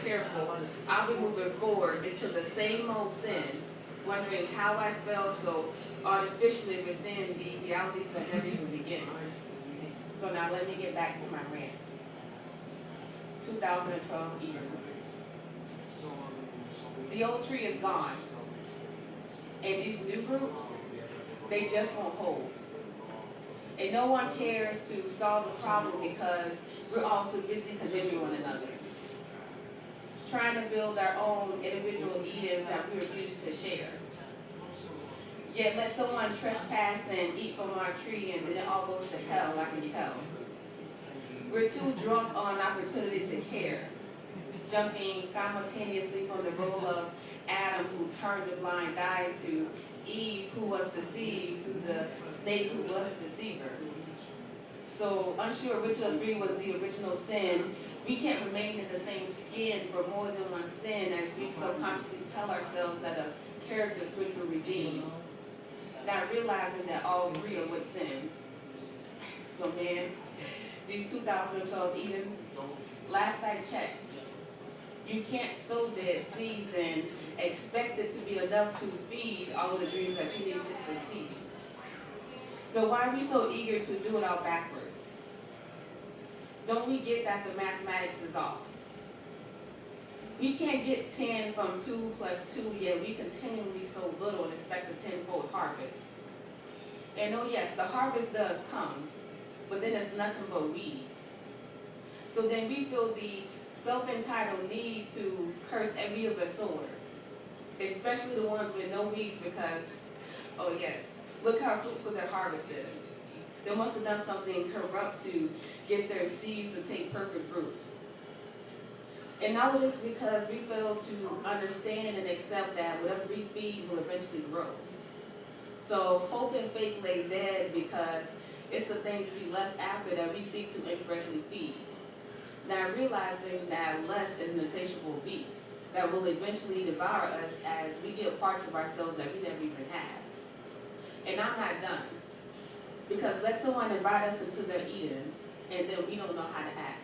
careful, I'll be moving forward into the same old sin, wondering how I fell so artificially within the realities of never even beginning. So now let me get back to my rant. 2012 Eden. The old tree is gone, and these new roots, they just won't hold. And no one cares to solve the problem because we're all too busy condemning one another, trying to build our own individual Edens that we refuse to share. Yet let someone trespass and eat from our tree and then it all goes to hell, I can tell. We're too drunk on opportunity to care, jumping simultaneously from the role of Adam, who turned a blind eye, to Eve, who was deceived, to the snake, who was the deceiver. So unsure which of the three was the original sin, we can't remain in the same skin for more than one sin, as we subconsciously tell ourselves that a character switch will redeem, not realizing that all three are with sin. So man, these 2012 Edens, last I checked, you can't sow dead seeds and expect it to be enough to feed all of the dreams that you need to succeed. So why are we so eager to do it all backwards? Don't we get that the mathematics is off? We can't get 10 from 2 plus 2, yet we continually sow little and expect a tenfold harvest. And oh yes, the harvest does come, but then it's nothing but weeds. So then we feel the self-entitled need to curse every other sower, especially the ones with no weeds because, oh yes, look how fruitful their harvest is. They must have done something corrupt to get their seeds to take perfect roots. And all of this because we fail to understand and accept that whatever we feed will eventually grow. So hope and faith lay dead because it's the things we lust after that we seek to incorrectly feed. Now realizing that lust is an insatiable beast that will eventually devour us as we get parts of ourselves that we never even had. And I'm not done. Because let someone invite us into their Eden and then we don't know how to act.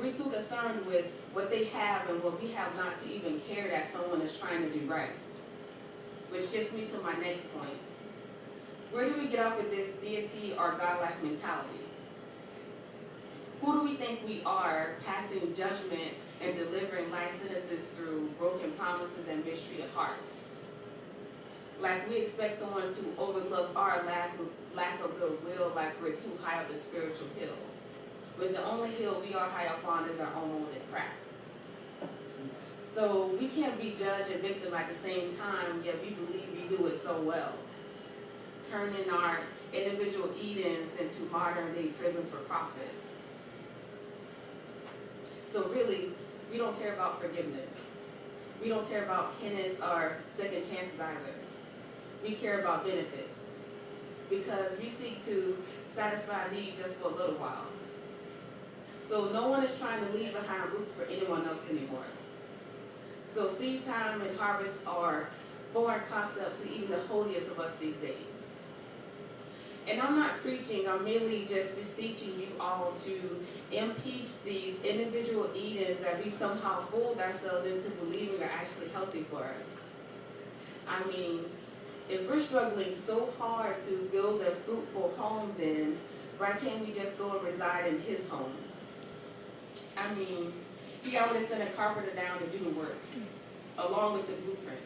We're too concerned with what they have and what we have not to even care that someone is trying to do right. Which gets me to my next point. Where do we get off with this deity or godlike mentality? Who do we think we are, passing judgment and delivering life sentences through broken promises and mistreated hearts? Like we expect someone to overlook our lack of goodwill like we're too high up the spiritual hill, when the only hill we are high up on is our own molded crack. So we can't be judge and victim at the same time, yet we believe we do it so well, turning our individual Edens into modern-day prisons for profit. So really, we don't care about forgiveness. We don't care about penance or second chances either. We care about benefits because we seek to satisfy a need just for a little while. So no one is trying to leave behind roots for anyone else anymore. So seed time and harvest are foreign concepts to even the holiest of us these days. And I'm not preaching, I'm merely just beseeching you all to impeach these individual Edens that we somehow fooled ourselves into believing are actually healthy for us. I mean, if we're struggling so hard to build a fruitful home, then why can't we just go and reside in his home? I mean, he already sent a carpenter down to do the work, along with the blueprints.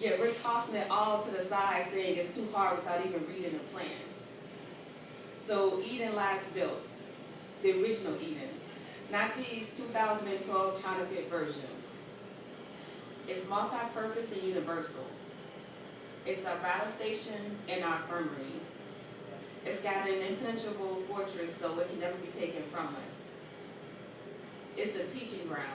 Yet we're tossing it all to the side, saying it's too hard without even reading the plan. So Eden lies built, the original Eden, not these 2012 counterfeit versions. It's multi-purpose and universal. It's our battle station and our infirmary. It's got an impenetrable fortress so it can never be taken from us. It's a teaching ground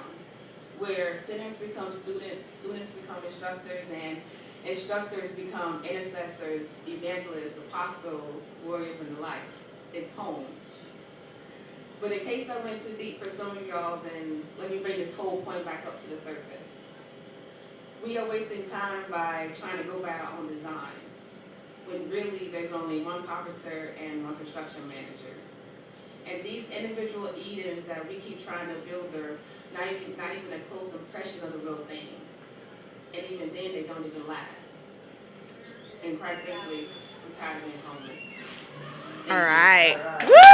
where sinners become students, students become instructors, and instructors become intercessors, evangelists, apostles, warriors, and the like. It's home. But in case I went too deep for some of y'all, then let me bring this whole point back up to the surface. We are wasting time by trying to go by our own design, when really there's only one carpenter and one construction manager. And these individual eaters that we keep trying to build their not even a close impression of the real thing. And even then they don't even last. And quite frankly, I'm tired of being homeless. All right. Woo!